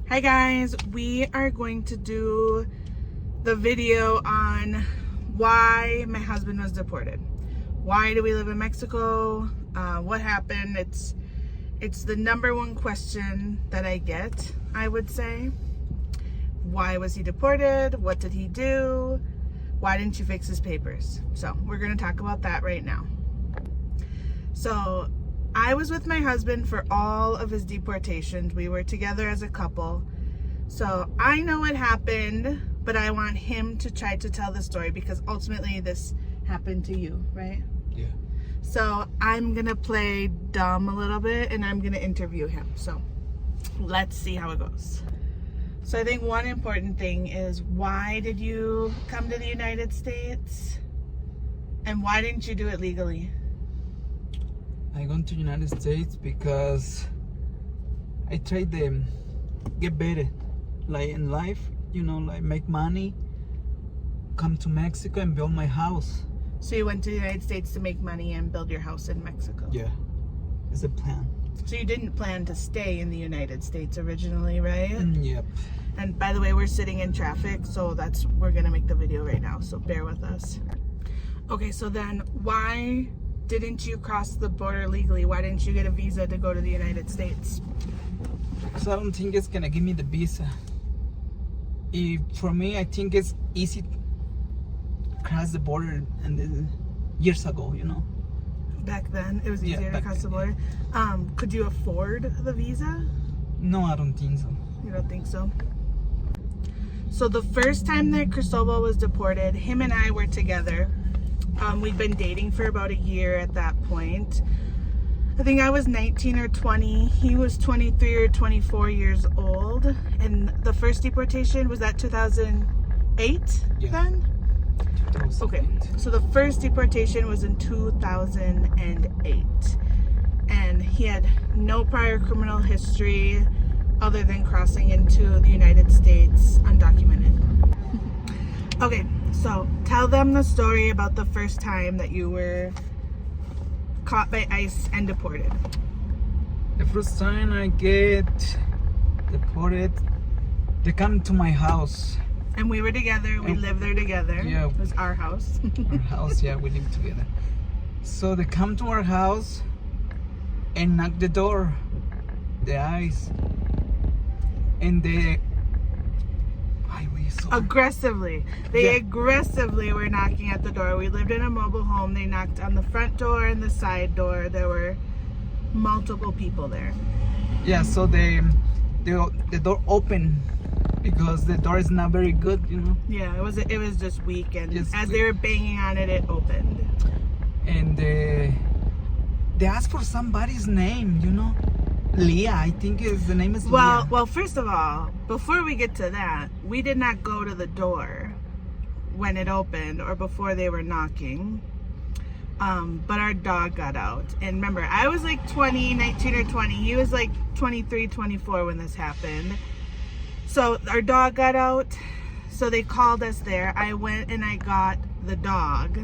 Hi guys, we are going to do the video on why my husband was deported. Why do we live in Mexico? What happened? It's the number one question that I get, I would say. Why was he deported? What did he do? Why didn't you fix his papers? So we're going to talk about that right now. So I was with my husband for all of his deportations. We were together as a couple. So I know what happened, but I want him to try to tell the story because ultimately this happened to you, right? Yeah. So I'm gonna play dumb a little bit and I'm gonna interview him. So let's see how it goes. So I think one important thing is, why did you come to the United States? And why didn't you do it legally? I went to United States because I tried to get better, like in life, like make money, come to Mexico and build my house. So you went to the United States to make money and build your house in Mexico? Yeah, it's a plan. So you didn't plan to stay in the United States originally, right? Yep. And by the way, we're sitting in traffic, so we're gonna make the video right now, so bear with us. Okay, so then why didn't you cross the border legally? Why didn't you get a visa to go to the United States? So I don't think it's gonna give me the visa. For me, I think it's easy to cross the border, and years ago, Back then, it was Yeah, easier to back cross the then, border. Could you afford the visa? No, I don't think so. You don't think so? So the first time that Cristobal was deported, him and I were together. We'd been dating for about a year at that point. I think I was 19 or 20. He was 23 or 24 years old. And the first deportation, was that 2008 Yeah. then? Okay, so the first deportation was in 2008. And he had no prior criminal history other than crossing into the United States undocumented. Okay, so tell them the story about the first time that you were caught by ICE and deported. The first time I get deported, they come to my house. And we were together, we lived there together. Yeah. It was our house. Our house, yeah, we live together. So they come to our house and knock the door, the ICE, and they Aggressively. They aggressively were knocking at the door. We lived in a mobile home. They knocked on the front door and the side door. There were multiple people there. Yeah, so the door opened because the door is not very good, Yeah, it was just weak, and Just as weak. they were banging on it, it opened. And they asked for somebody's name, Leah, I think the name is Leah. Well, first of all, before we get to that, we did not go to the door when it opened or before they were knocking. But our dog got out. And remember, I was like 19 or 20. He was like 23, 24 when this happened. So our dog got out. So they called us there. I went and I got the dog.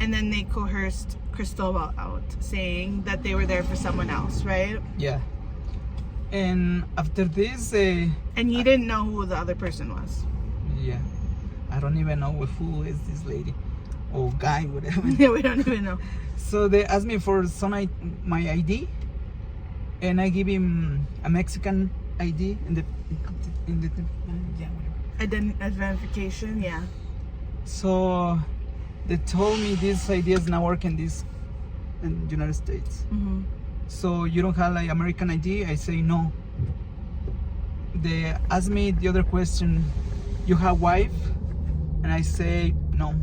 And then they coerced Cristobal out, saying that they were there for someone else, right? Yeah. And after this, And he didn't know who the other person was. yeah, I don't even know who is this lady or guy, whatever. Yeah, we don't even know. So they asked me for my ID, and I give him a Mexican ID in the yeah, whatever. Identification, yeah. So they told me this ID is not working in the United States. Mm-hmm. So you don't have like American ID? I say no. They ask me the other question, you have wife? And I say no.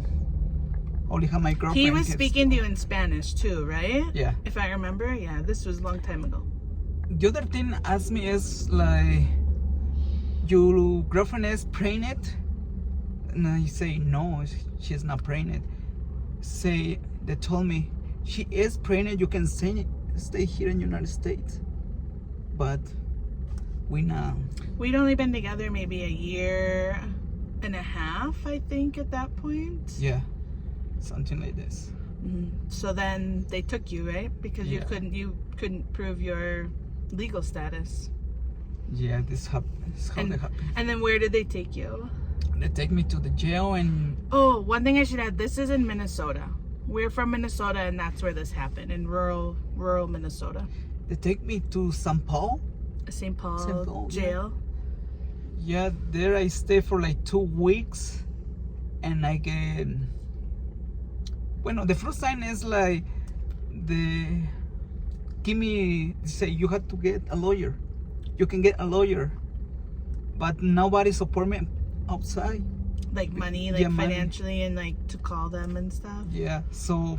Only have my girlfriend. He was speaking to you in Spanish too, right? Yeah. If I remember, yeah. This was a long time ago. The other thing asked me is like, your girlfriend is pregnant? And I say no, she's not pregnant. They told me she is pregnant. You can stay here in the United States, but we'd only been together maybe a year and a half, I think, at that point. Yeah, something like this. Mm-hmm. So then they took you, right? Because you couldn't prove your legal status. Yeah, this is how they happen. And then where did they take you? They take me to the jail and Oh, one thing I should add, this is in Minnesota. We're from Minnesota, and that's where this happened, in rural Minnesota. they take me to St. Paul. St. Paul, St. Paul, jail. Yeah, there I stay for like 2 weeks, and I get. Bueno, the first time is like they say you have to get a lawyer. You can get a lawyer, but nobody support me outside. Like money, like Yeah, money. financially, and like to call them and stuff. Yeah, so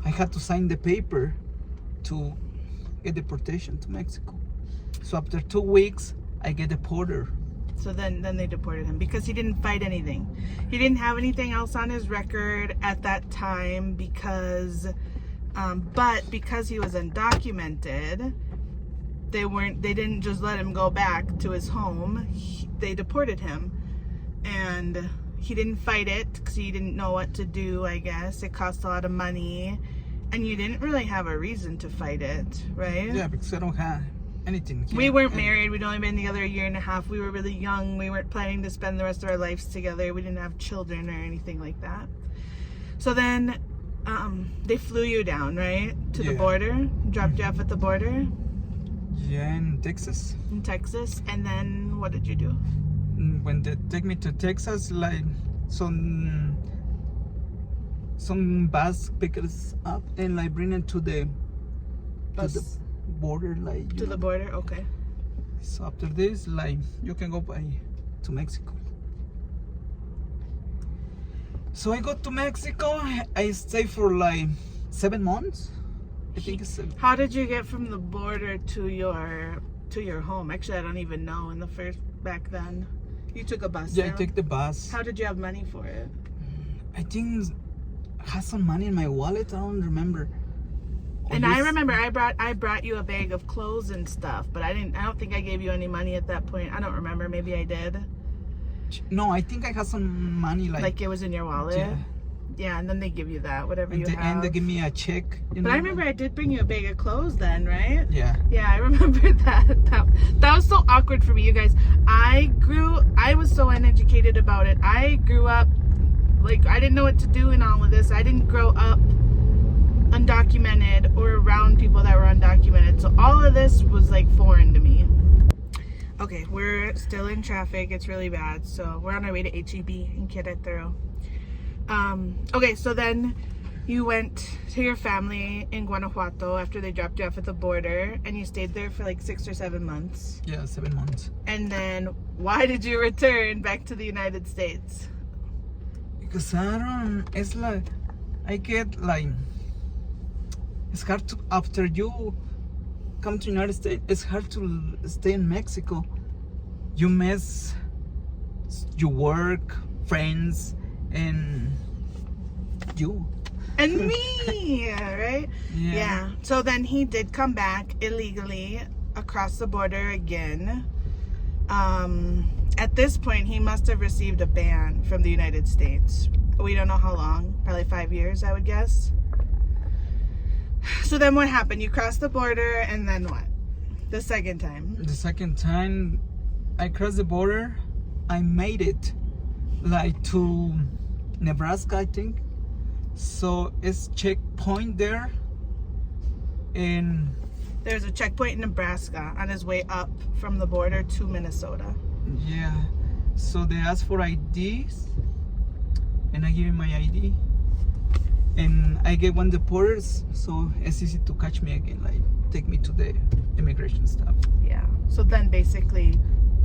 I had to sign the paper to get deportation to Mexico. So after 2 weeks, I get deported. So then they deported him because he didn't fight anything. He didn't have anything else on his record at that time because, but because he was undocumented, they didn't just let him go back to his home. They deported him, and he didn't fight it because he didn't know what to do. I guess it cost a lot of money, and you didn't really have a reason to fight it, right? Yeah, because I don't have anything here. We weren't married. We'd only been together a year and a half. We were really young. We weren't planning to spend the rest of our lives together. We didn't have children or anything like that. So then they flew you down, right? To the Yeah. border, dropped you off at the border Yeah, in Texas. in Texas. And then what did you do? When they take me to Texas, like some bus pick us up and like bring it to the Bus border, like to the border? Okay. So after this, like you can go to Mexico. So I go to Mexico. I stay for like 7 months. I think it's 7. How did you get from the border to your home? Actually, I don't even know. Back then, you took a bus. Yeah, now? I take the bus. How did you have money for it? I think I had some money in my wallet. I don't remember. And I remember I brought you a bag of clothes and stuff, but I don't think I gave you any money at that point. I don't remember. Maybe I did. No, I think I had some money Like it was in your wallet. Yeah. Yeah, and then they give you that, whatever you And have. they give me a check. But I remember I did bring you a bag of clothes then, right? Yeah. Yeah, I remember that. That was so awkward for me, you guys. I was so uneducated about it. I grew up, like, I didn't know what to do in all of this. I didn't grow up undocumented or around people that were undocumented. So all of this was like foreign to me. Okay, we're still in traffic. It's really bad. So we're on our way to HEB in Querétaro. Okay, so then you went to your family in Guanajuato after they dropped you off at the border, and you stayed there for like 6 or 7 months. Yeah, 7 months. And then why did you return back to the United States? Because it's like, I get like, it's hard to, after you come to United States, it's hard to stay in Mexico. You miss your work, friends, and you. And me, right? Yeah. So then he did come back illegally across the border again. At this point, he must have received a ban from the United States. We don't know how long, probably 5 years, I would guess. So then what happened? You crossed the border, and then what? The second time? The second time I crossed the border, I made it like to Nebraska, I think. So it's checkpoint there, and There's a checkpoint in Nebraska on his way up from the border to Minnesota. yeah. So they ask for IDs, and I give him my ID, and I get one deported, so it's easy to catch me again, like take me to the immigration stuff. Yeah. So then basically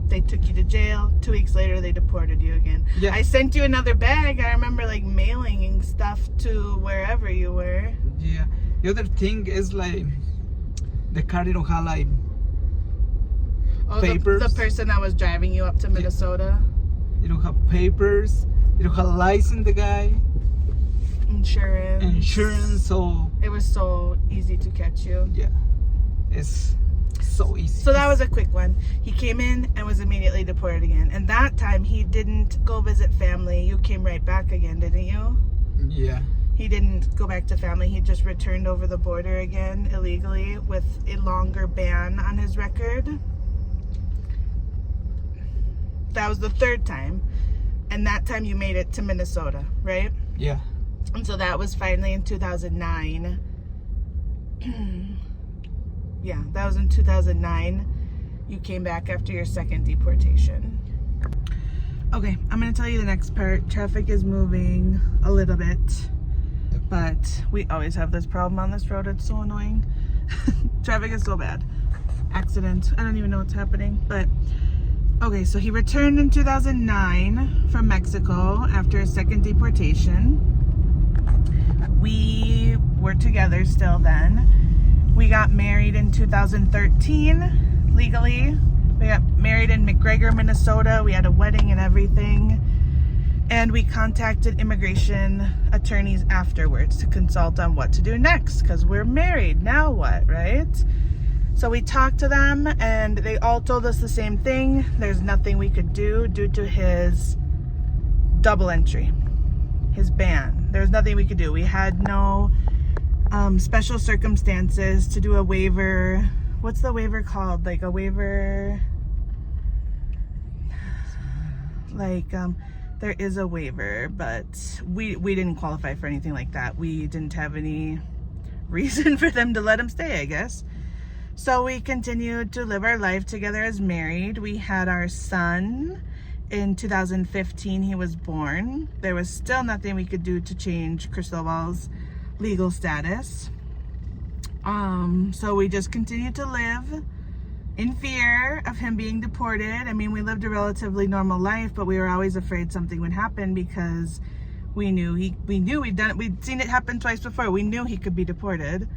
they took you to jail. 2 weeks later they deported you again. Yeah. I sent you another bag. I remember like mailing stuff to wherever you were. Yeah. The other thing is like the car don't have like Oh, papers. the person that was driving you up to Minnesota. You don't have papers. You don't have license. The guy. Insurance. So It was so easy to catch you. yeah, it's so easy. So that was a quick one. He came in and was immediately deported again. And that time he didn't go visit family. You came right back again, didn't you? Yeah. He didn't go back to family. He just returned over the border again illegally with a longer ban on his record. That was the third time. And that time you made it to Minnesota, right? Yeah. And so that was finally in 2009. Yeah, that was in 2009. You came back after your second deportation. Okay, I'm going to tell you the next part. Traffic is moving a little bit, but we always have this problem on this road. It's so annoying. Traffic is so bad. Accident. I don't even know what's happening, but okay, so he returned in 2009 from Mexico after a second deportation. We were together still then. We got married in 2013 legally. We got married in McGregor, Minnesota. We had a wedding and everything. And we contacted immigration attorneys afterwards to consult on what to do next, because we're married. Now what, right? So we talked to them and they all told us the same thing. There's nothing we could do due to his double entry, his ban. There's nothing we could do. We had no special circumstances to do a waiver. What's the waiver called? Like a waiver, like there is a waiver, but we didn't qualify for anything like that. We didn't have any reason for them to let him stay, I guess. So we continued to live our life together as married. We had our son in 2015. He was born. There was still nothing we could do to change Cristobal's legal status. So we just continued to live in fear of him being deported. I mean, we lived a relatively normal life, but we were always afraid something would happen because we'd seen it happen twice before. We knew he could be deported.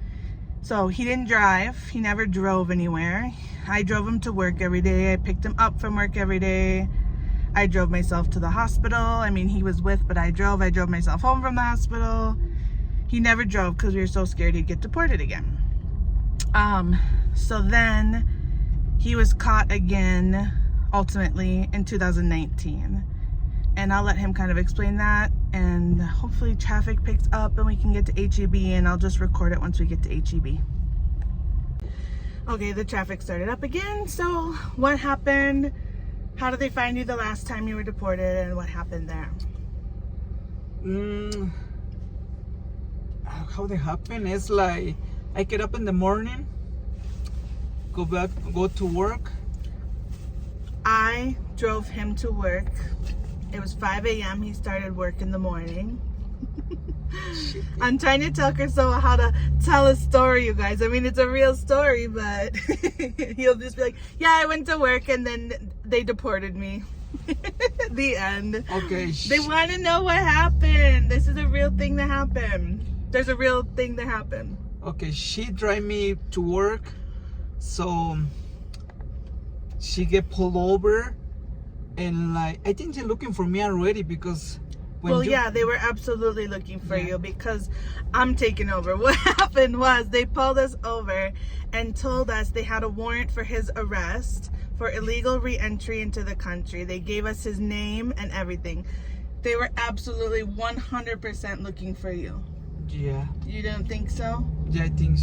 So he didn't drive. He never drove anywhere. I drove him to work every day. I picked him up from work every day. I drove myself to the hospital. I mean, he was with, but I drove myself home from the hospital. He never drove because we were so scared he'd get deported again. So then he was caught again, ultimately, in 2019. And I'll let him kind of explain that. And hopefully traffic picks up and we can get to HEB, and I'll just record it once we get to HEB. Okay, the traffic started up again. So what happened? How did they find you the last time you were deported, and what happened there? How they happen is like I get up in the morning, go to work. I drove him to work. It was 5 a.m. He started work in the morning. I'm trying to tell Cristobal how to tell a story, you guys. I mean, it's a real story, but he'll just be like, yeah, I went to work and then they deported me. The end. Okay. They want to know what happened. This is a real thing that happened. There's a real thing that happened. Okay, she drive me to work, so she get pulled over, and like I think they're looking for me already because yeah, they were absolutely looking for you because I'm taking over. What happened was they pulled us over and told us they had a warrant for his arrest for illegal re-entry into the country. They gave us his name and everything. They were absolutely 100% looking for you. Yeah. You don't think so? Yeah, I think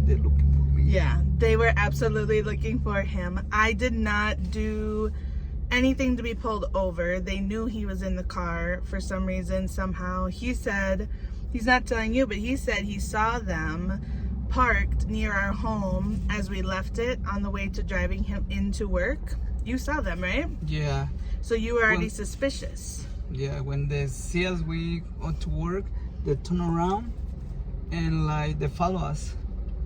they're looking for me. Yeah, they were absolutely looking for him. I did not do anything to be pulled over. They knew he was in the car for some reason, somehow. He said, he's not telling you, but he said he saw them parked near our home as we left it on the way to driving him into work. You saw them, right? Yeah. So you were already suspicious. Yeah, when they see us, we go to work, they turn around and like they follow us.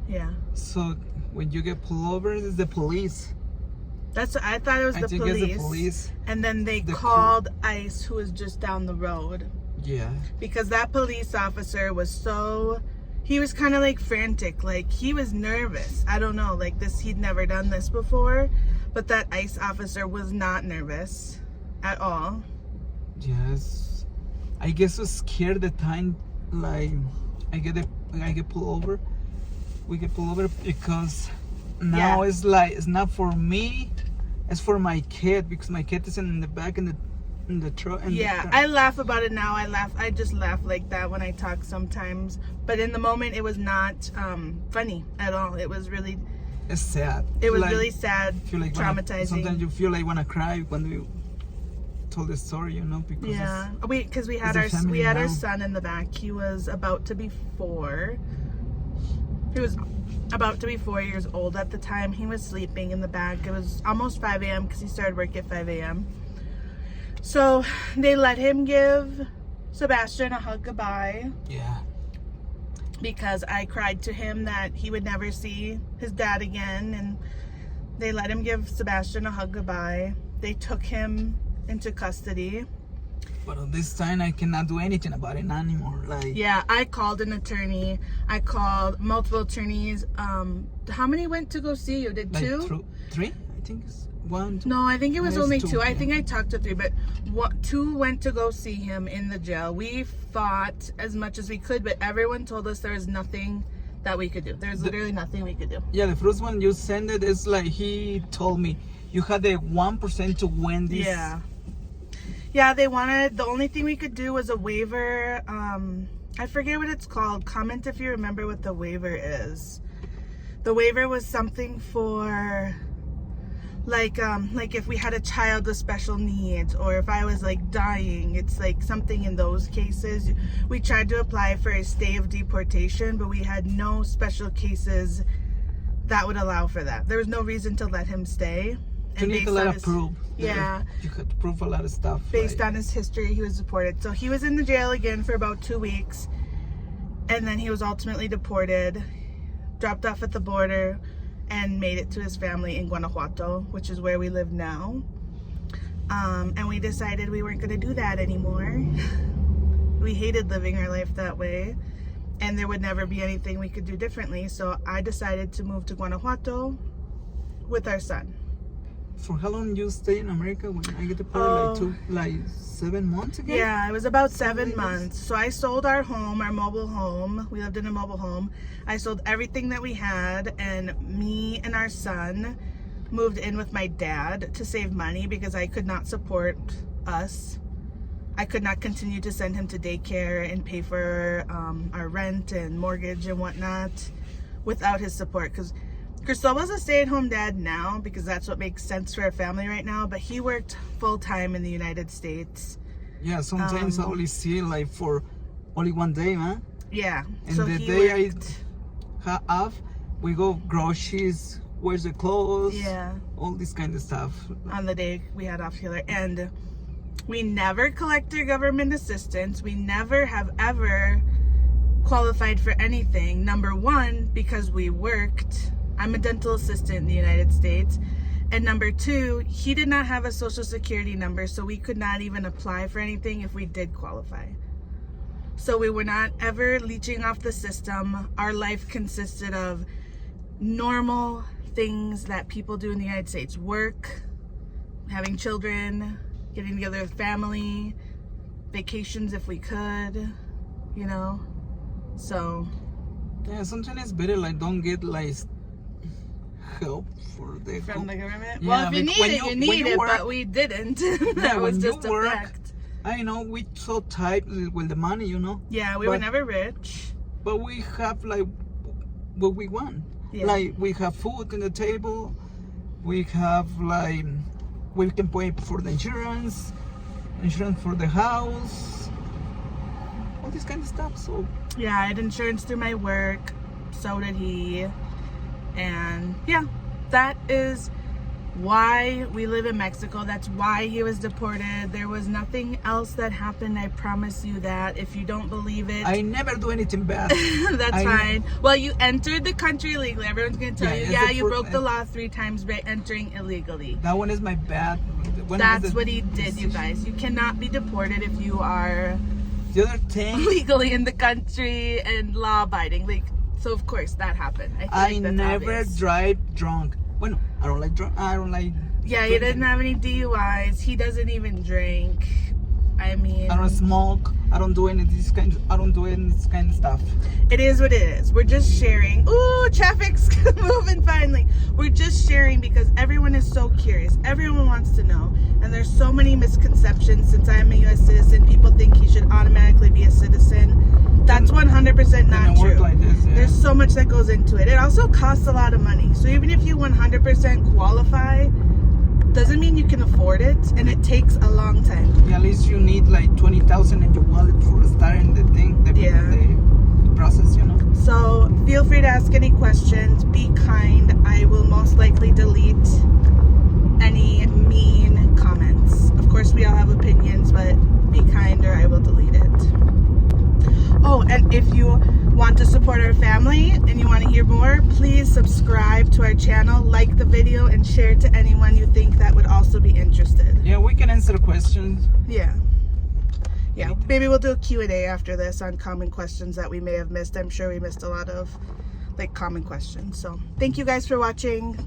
Yeah. So when you get pulled over, it's the police. That's what I thought. It was the think police. it's the police. And then they called ICE, who was just down the road. Yeah. Because that police officer was he was kind of like frantic, like he was nervous. I don't know, like this, he'd never done this before, but that ICE officer was not nervous at all. Yes, I guess I was scared the time like I get pulled over. We get pulled over because now it's like it's not for me, it's for my kid because my kid is in the back in the truck. I laugh about it now. I just laugh like that when I talk sometimes, but in the moment it was not funny at all. It was really, it's sad. It was like, really sad, feel like traumatizing. Sometimes you feel like wanna cry told the story, because Yeah, because we had it's a family our now. son in the back. He was about to be 4. He was about to be 4 years old at the time. He was sleeping in the back. It was almost 5 a.m. because he started work at 5 a.m. So they let him give Sebastian a hug goodbye. Yeah. Because I cried to him that he would never see his dad again, and they let him give Sebastian a hug goodbye. They took him into custody. But this time I cannot do anything about it anymore. Yeah, I called an attorney. I called multiple attorneys. How many went to go see you? Did 2? 3? I think it's 1. 2. No, I think it was only 2. I yeah. think I talked to 3, but 2 went to go see him in the jail. We fought as much as we could, but everyone told us there was nothing that we could do. There's literally nothing we could do. Yeah, the first one you sent it is he told me you had the 1% to win this. Yeah. Yeah, they wanted, the only thing we could do was a waiver. I forget what it's called. Comment if you remember what the waiver is. The waiver was something for like if we had a child with special needs, or if I was dying. It's something in those cases. We tried to apply for a stay of deportation, but we had no special cases that would allow for that. There was no reason to let him stay. You need a lot of proof. Yeah. You had to prove a lot of stuff. Based on his history, he was deported. So he was in the jail again for about 2 weeks. And then he was ultimately deported, dropped off at the border, and made it to his family in Guanajuato, which is where we live now. And we decided we weren't going to do that anymore. We hated living our life that way. And there would never be anything we could do differently. So I decided to move to Guanajuato with our son. For how long you stay in America when I get deported? 7 months ago? Yeah, it was about 7 months. So I sold our home, our mobile home. We lived in a mobile home. I sold everything that we had, and me and our son moved in with my dad to save money because I could not support us. I could not continue to send him to daycare and pay for our rent and mortgage and whatnot without his support, because Cristobal's a stay-at-home dad now because that's what makes sense for our family right now, but he worked full-time in the United States. Yeah, sometimes I only see for only 1 day, man. Yeah. And so the he day worked, I have, we go groceries, where's the clothes, yeah, all this kind of stuff. on the day we had off together. And we never collected government assistance. We never have ever qualified for anything. Number 1, because we worked. I'm a dental assistant in the United States. And number 2, he did not have a social security number, so we could not even apply for anything if we did qualify. So we were not ever leeching off the system. Our life consisted of normal things that people do in the United States. Work, having children, getting together with family, vacations if we could, So Yeah, sometimes it's better don't get help from the government. Yeah, Well, if you need it, you need it, work, but we didn't. Yeah, That was when just you a work, fact. I know we so tight with the money, Yeah, we were never rich. But we have what we want. Yeah. We have food on the table. We have we can pay for the insurance for the house, all this kind of stuff. So Yeah, I had insurance through my work. So did he. And yeah, that is why we live in Mexico. That's why he was deported. There was nothing else that happened. I promise you that. If you don't believe it, I never do anything bad. that's fine. Well, you entered the country illegally. Everyone's going to tell you, it's you broke the law 3 times by entering illegally. That one is my bad. That's what he did, you guys. You cannot be deported if you are The other thing, legally in the country and law-abiding. So of course that happened. I that's never obvious. drive drunk. Bueno, I don't like drunk. I don't like. Yeah, he drinking. doesn't have any DUIs. He doesn't even drink. I mean, I don't smoke. I don't do any of this kind. I don't do any of this kind of stuff. it is what it is. We're just sharing. Ooh, traffic's moving finally. We're just sharing because everyone is so curious. Everyone wants to know, and there's so many misconceptions. Since I'm a U.S. citizen, people think he should automatically be a citizen. That's 100% not true. Like this, yeah. There's so much that goes into it. It also costs a lot of money. So even if you 100% qualify, doesn't mean you can afford it, and it takes a long time. Yeah, at least you need like 20,000 in your wallet for starting the thing, the process, you know. So feel free to ask any questions. Be kind. I will most likely delete any mean comments. Of course, we all have opinions, but be kind or I will delete it. Oh, and if you want to support our family and you want to hear more, please subscribe to our channel, like the video, and share it to anyone you think that would also be interested. Yeah, we can answer questions. Yeah. Maybe we'll do a Q&A after this on common questions that we may have missed. I'm sure we missed a lot of like common questions. So thank you guys for watching.